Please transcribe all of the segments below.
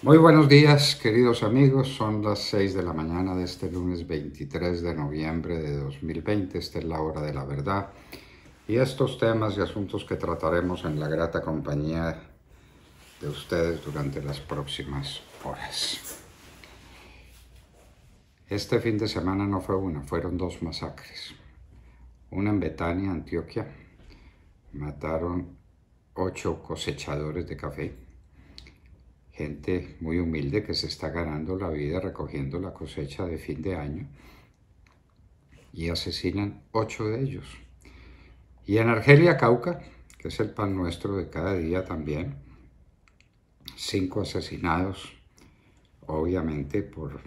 Muy buenos días, queridos amigos. Son las 6 de la mañana de este lunes 23 de noviembre de 2020. Esta es la hora de la verdad. Y estos temas y asuntos que trataremos en la grata compañía de ustedes durante las próximas horas. Este fin de semana no fue una, fueron dos masacres. Una en Betania, Antioquia. Mataron 8 cosechadores de café. Gente muy humilde que se está ganando la vida recogiendo la cosecha de fin de año, y asesinan 8 de ellos. Y en Argelia, Cauca, que es el pan nuestro de cada día también, 5 asesinados, obviamente por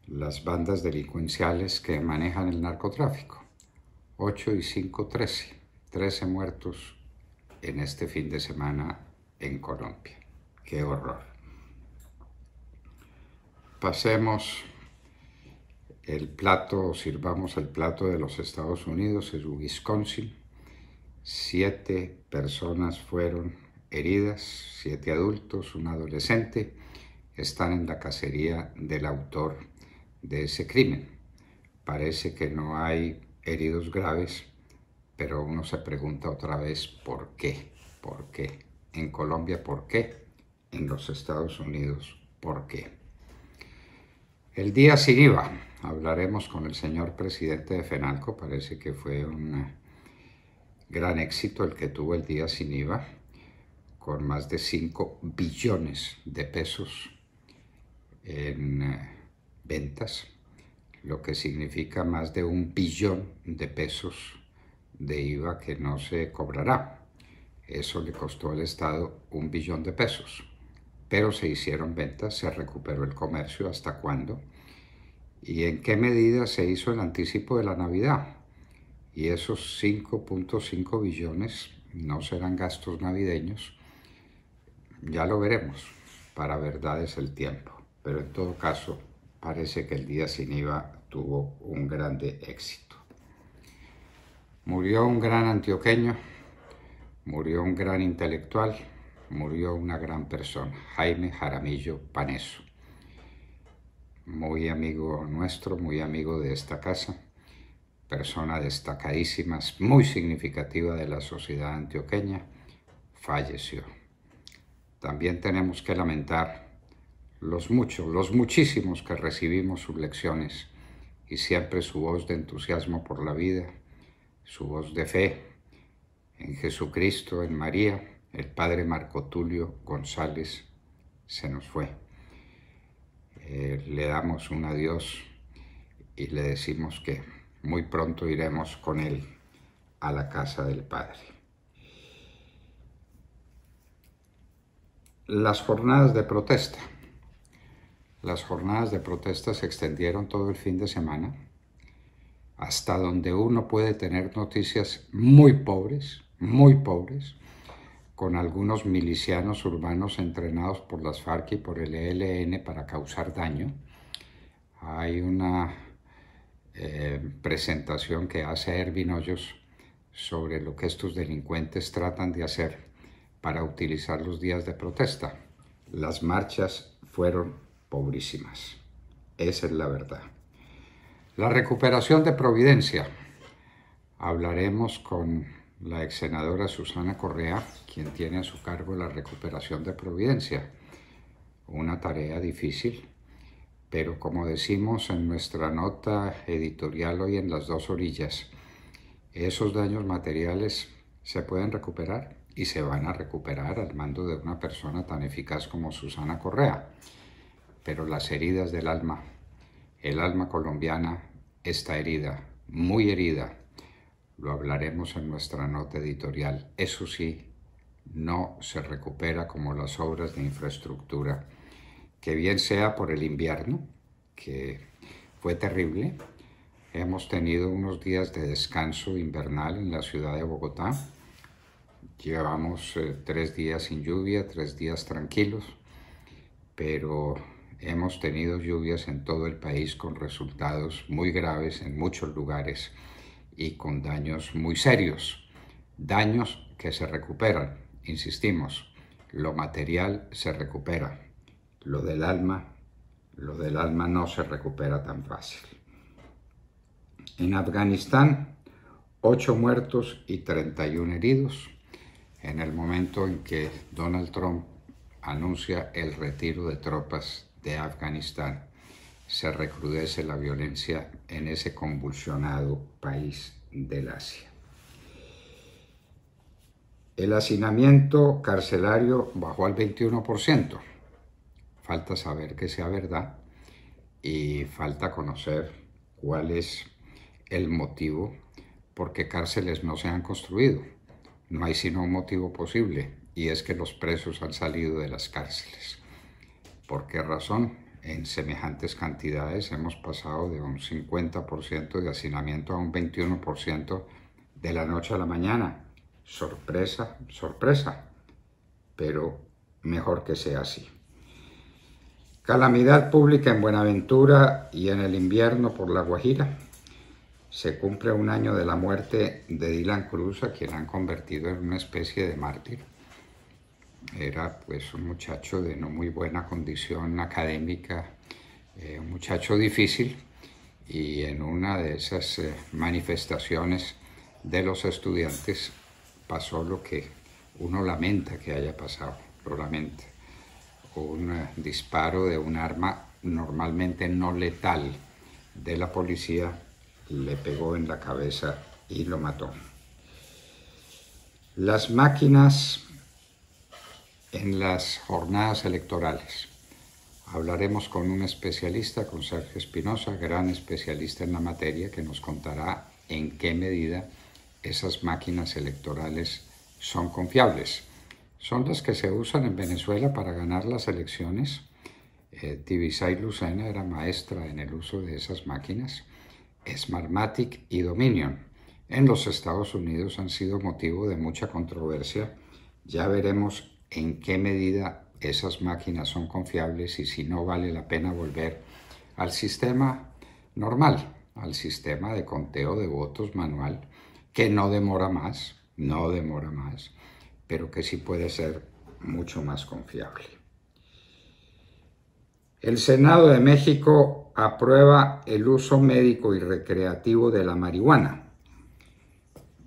las bandas delincuenciales que manejan el narcotráfico. 8 y 5, 13. 13 muertos en este fin de semana en Colombia. ¡Qué horror! Pasemos el plato, sirvamos el plato de los Estados Unidos, es Wisconsin. 7 personas fueron heridas, 7 adultos, un adolescente, están en la cacería del autor de ese crimen. Parece que no hay heridos graves, pero uno se pregunta otra vez ¿por qué? ¿Por qué? En Colombia, ¿por qué? En los Estados Unidos, ¿por qué? El día sin IVA. Hablaremos con el señor presidente de FENALCO. Parece que fue un gran éxito el que tuvo el día sin IVA, con más de 5 billones de pesos en ventas, lo que significa más de 1 billón de pesos de IVA que no se cobrará. Eso le costó al Estado 1 billón de pesos. Pero se hicieron ventas, se recuperó el comercio. ¿Hasta cuándo? ¿Y en qué medida se hizo el anticipo de la Navidad? Y esos 5.5 billones no serán gastos navideños. Ya lo veremos. Para verdad es el tiempo. Pero en todo caso, parece que el día sin IVA tuvo un grande éxito. Murió un gran antioqueño, murió un gran intelectual, murió una gran persona, Jaime Jaramillo Paneso. Muy amigo nuestro, muy amigo de esta casa, persona destacadísima, muy significativa de la sociedad antioqueña, falleció. También tenemos que lamentar los muchísimos que recibimos sus lecciones y siempre su voz de entusiasmo por la vida, su voz de fe en Jesucristo, en María. El padre Marco Tulio González se nos fue. Le damos un adiós y le decimos que muy pronto iremos con él a la casa del Padre. Las jornadas de protesta. Las jornadas de protesta se extendieron todo el fin de semana, hasta donde uno puede tener noticias muy pobres, con algunos milicianos urbanos entrenados por las FARC y por el ELN para causar daño. Hay una presentación que hace Ervin Hoyos sobre lo que estos delincuentes tratan de hacer para utilizar los días de protesta. Las marchas fueron pobrísimas. Esa es la verdad. La recuperación de Providencia. Hablaremos con la ex senadora Susana Correa, quien tiene a su cargo la recuperación de Providencia. Una tarea difícil, pero como decimos en nuestra nota editorial hoy en Las Dos Orillas, esos daños materiales se pueden recuperar y se van a recuperar al mando de una persona tan eficaz como Susana Correa. Pero las heridas del alma, el alma colombiana está herida, muy herida. Lo hablaremos en nuestra nota editorial. Eso sí, no se recupera como las obras de infraestructura, que bien sea por el invierno, que fue terrible. Hemos tenido unos días de descanso invernal en la ciudad de Bogotá. Llevamos 3 días sin lluvia, 3 días tranquilos, pero hemos tenido lluvias en todo el país con resultados muy graves en muchos lugares y con daños muy serios. Daños que se recuperan, insistimos, lo material se recupera, Lo del alma no se recupera tan fácil. En Afganistán, 8 muertos y 31 heridos en el momento en que Donald Trump anuncia el retiro de tropas de Afganistán. Se recrudece la violencia en ese convulsionado país del Asia. El hacinamiento carcelario bajó al 21%. Falta saber que sea verdad y falta conocer cuál es el motivo por qué cárceles no se han construido. No hay sino un motivo posible, y es que los presos han salido de las cárceles. ¿Por qué razón? En semejantes cantidades hemos pasado de un 50% de hacinamiento a un 21% de la noche a la mañana. Sorpresa, sorpresa, pero mejor que sea así. Calamidad pública en Buenaventura y en el invierno por La Guajira. Se cumple un año de la muerte de Dylan Cruz, a quien han convertido en una especie de mártir. Era pues un muchacho de no muy buena condición académica, un muchacho difícil, y en una de esas manifestaciones de los estudiantes pasó lo que uno lamenta que haya pasado, lo lamenta. Un disparo de un arma normalmente no letal de la policía le pegó en la cabeza y lo mató. Las máquinas en las jornadas electorales. Hablaremos con un especialista, con Sergio Espinosa, gran especialista en la materia, que nos contará en qué medida esas máquinas electorales son confiables. Son las que se usan en Venezuela para ganar las elecciones. Tibisay Lucena era maestra en el uso de esas máquinas. Smartmatic y Dominion en los Estados Unidos han sido motivo de mucha controversia. Ya veremos en qué medida esas máquinas son confiables y si no vale la pena volver al sistema normal, al sistema de conteo de votos manual, que no demora más, pero que sí puede ser mucho más confiable. El Senado de México aprueba el uso médico y recreativo de la marihuana.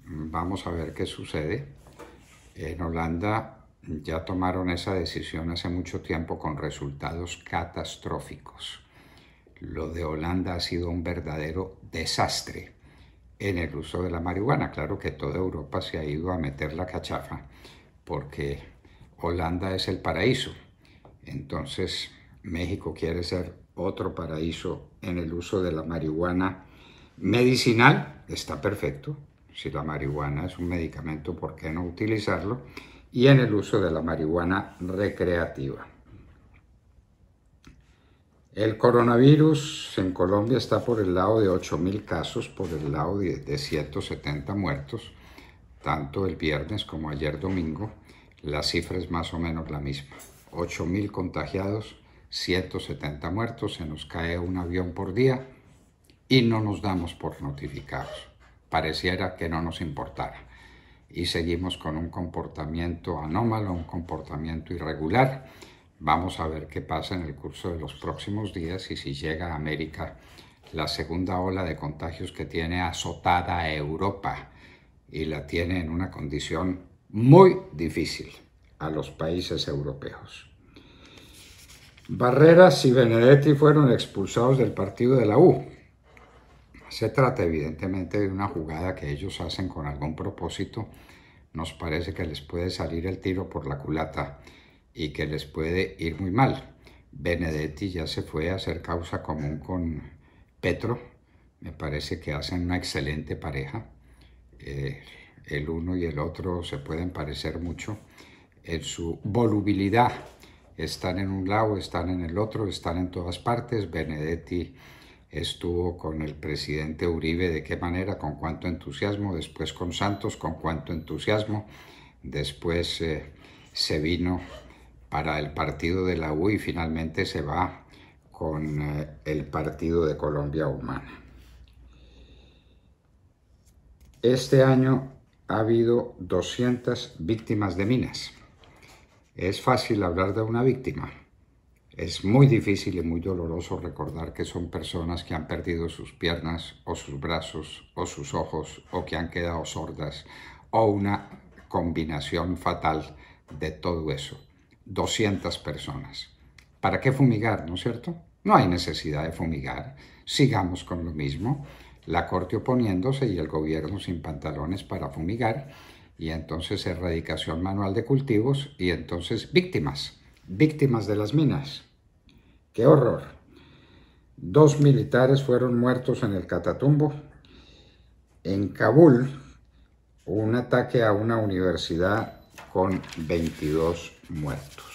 Vamos a ver qué sucede. En Holanda ya tomaron esa decisión hace mucho tiempo con resultados catastróficos. Lo de Holanda ha sido un verdadero desastre en el uso de la marihuana. Claro que toda Europa se ha ido a meter la cachafa porque Holanda es el paraíso. Entonces México quiere ser otro paraíso en el uso de la marihuana medicinal. Está perfecto. Si la marihuana es un medicamento, ¿por qué no utilizarlo? Y en el uso de la marihuana recreativa. El coronavirus en Colombia está por el lado de 8.000 casos, por el lado de 170 muertos. Tanto el viernes como ayer domingo, la cifra es más o menos la misma. 8.000 contagiados, 170 muertos, se nos cae un avión por día y no nos damos por notificados. Pareciera que no nos importara. Y seguimos con un comportamiento anómalo, un comportamiento irregular. Vamos a ver qué pasa en el curso de los próximos días y si llega a América la segunda ola de contagios que tiene azotada a Europa y la tiene en una condición muy difícil a los países europeos. Barreras y Benedetti fueron expulsados del partido de la U. Se trata evidentemente de una jugada que ellos hacen con algún propósito. Nos parece que les puede salir el tiro por la culata y que les puede ir muy mal. Benedetti ya se fue a hacer causa común con Petro. Me parece que hacen una excelente pareja. El uno y el otro se pueden parecer mucho en su volubilidad. Están en un lado, están en el otro, están en todas partes. Benedetti estuvo con el presidente Uribe, ¿de qué manera? Con cuánto entusiasmo. Después con Santos, con cuánto entusiasmo. Después se vino para el partido de la U y finalmente se va con el Partido de Colombia Humana. Este año ha habido 200 víctimas de minas. Es fácil hablar de una víctima. Es muy difícil y muy doloroso recordar que son personas que han perdido sus piernas o sus brazos o sus ojos o que han quedado sordas o una combinación fatal de todo eso. 200 personas. ¿Para qué fumigar, no es cierto? No hay necesidad de fumigar. Sigamos con lo mismo. La Corte oponiéndose y el gobierno sin pantalones para fumigar. Y entonces erradicación manual de cultivos y entonces víctimas de las minas. ¡Qué horror! 2 militares fueron muertos en el Catatumbo. En Kabul, un ataque a una universidad con 22 muertos.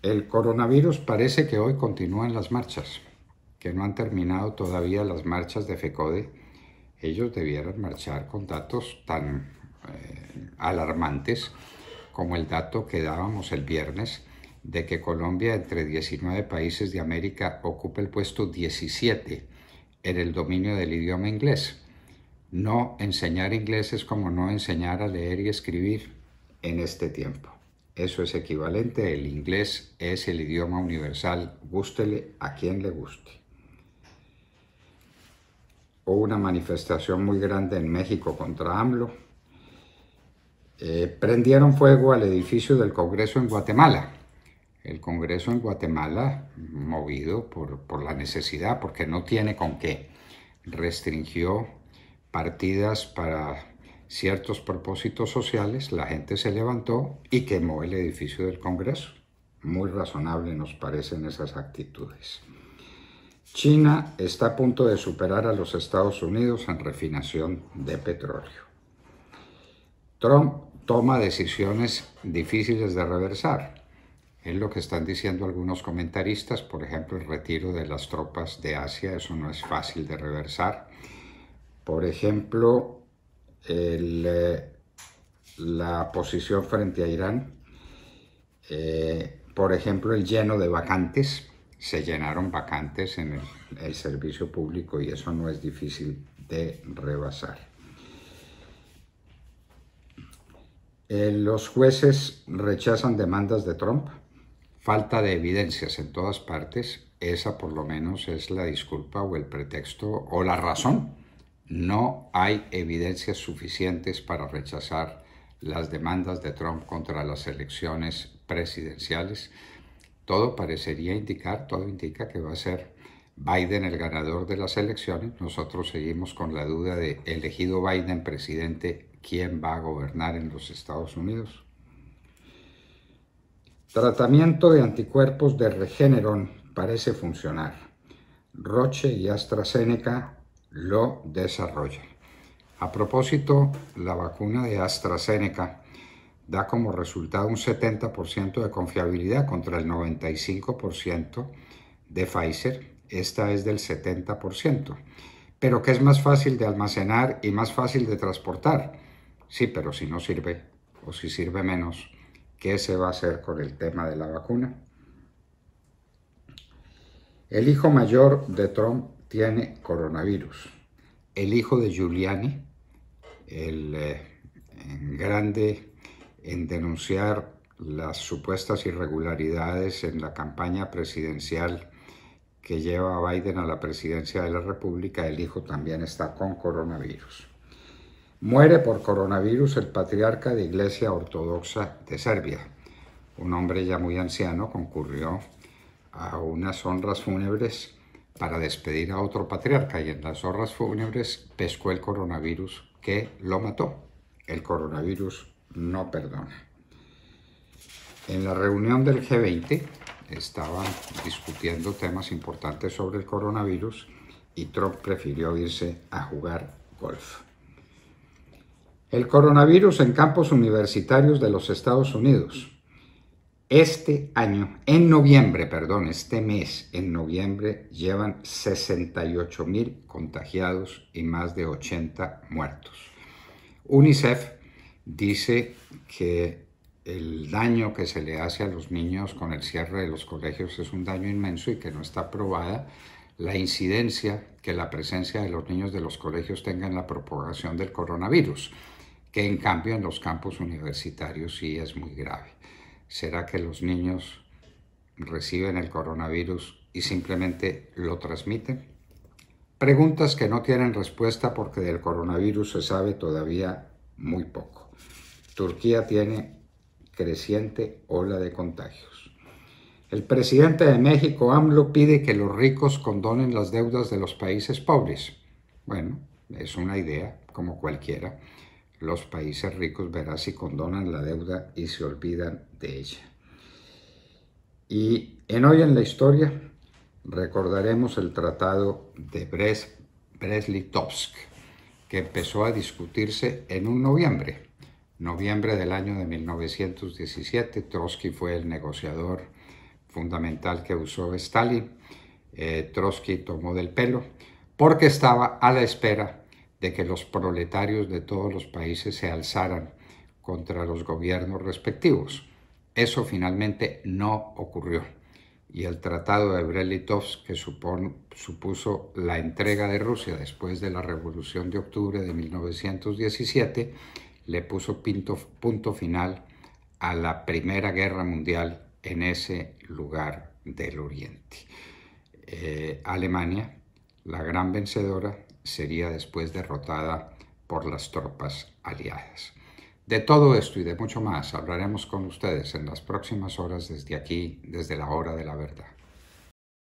El coronavirus parece que hoy continúan las marchas, que no han terminado todavía las marchas de FECODE. Ellos debieran marchar con datos tan alarmantes como el dato que dábamos el viernes de que Colombia, entre 19 países de América, ocupa el puesto 17 en el dominio del idioma inglés. No enseñar inglés es como no enseñar a leer y escribir en este tiempo. Eso es equivalente, el inglés es el idioma universal, gústele a quien le guste. Hubo una manifestación muy grande en México contra AMLO. Prendieron fuego al edificio del Congreso en Guatemala. El Congreso en Guatemala, movido por la necesidad, porque no tiene con qué, restringió partidas para ciertos propósitos sociales, la gente se levantó y quemó el edificio del Congreso. Muy razonable nos parecen esas actitudes. China está a punto de superar a los Estados Unidos en refinación de petróleo. Trump toma decisiones difíciles de reversar. Es lo que están diciendo algunos comentaristas, por ejemplo, el retiro de las tropas de Asia, eso no es fácil de reversar. Por ejemplo, la posición frente a Irán, por ejemplo, el lleno de vacantes, se llenaron vacantes en el servicio público y eso no es difícil de rebasar. Los jueces rechazan demandas de Trump, falta de evidencias en todas partes, esa por lo menos es la disculpa o el pretexto o la razón. No hay evidencias suficientes para rechazar las demandas de Trump contra las elecciones presidenciales. Todo parecería indicar, todo indica que va a ser Biden el ganador de las elecciones. Nosotros seguimos con la duda de, elegido Biden presidente, ¿quién va a gobernar en los Estados Unidos? Tratamiento de anticuerpos de Regeneron parece funcionar. Roche y AstraZeneca lo desarrollan. A propósito, la vacuna de AstraZeneca da como resultado un 70% de confiabilidad contra el 95% de Pfizer. Esta es del 70%, pero que es más fácil de almacenar y más fácil de transportar. Sí, pero si no sirve o si sirve menos, ¿qué se va a hacer con el tema de la vacuna? El hijo mayor de Trump tiene coronavirus. El hijo de Giuliani, el grande en denunciar las supuestas irregularidades en la campaña presidencial que lleva a Biden a la presidencia de la República, el hijo también está con coronavirus. Muere por coronavirus el patriarca de Iglesia Ortodoxa de Serbia. Un hombre ya muy anciano concurrió a unas honras fúnebres para despedir a otro patriarca y en las honras fúnebres pescó el coronavirus que lo mató. El coronavirus no perdona. En la reunión del G20 estaban discutiendo temas importantes sobre el coronavirus y Trump prefirió irse a jugar golf. El coronavirus en campos universitarios de los Estados Unidos. Este mes, en noviembre, llevan 68,000 contagiados y más de 80 muertos. UNICEF dice que el daño que se le hace a los niños con el cierre de los colegios es un daño inmenso y que no está probada la incidencia que la presencia de los niños de los colegios tenga en la propagación del coronavirus, que en cambio en los campus universitarios sí es muy grave. ¿Será que los niños reciben el coronavirus y simplemente lo transmiten? Preguntas que no tienen respuesta porque del coronavirus se sabe todavía muy poco. Turquía tiene creciente ola de contagios. El presidente de México, AMLO, pide que los ricos condonen las deudas de los países pobres. Bueno, es una idea, como cualquiera. Los países ricos verán si condonan la deuda y se olvidan de ella. Y en Hoy en la Historia recordaremos el Tratado de Brest-Litovsk, que empezó a discutirse en un noviembre del año de 1917. Trotsky fue el negociador fundamental que usó Stalin. Trotsky tomó del pelo porque estaba a la espera de que los proletarios de todos los países se alzaran contra los gobiernos respectivos. Eso finalmente no ocurrió y el Tratado de Brest-Litovsk, que supuso la entrega de Rusia después de la Revolución de Octubre de 1917, le puso punto final a la Primera Guerra Mundial en ese lugar del Oriente. Alemania, la gran vencedora, sería después derrotada por las tropas aliadas. De todo esto y de mucho más hablaremos con ustedes en las próximas horas desde aquí, desde la hora de la verdad.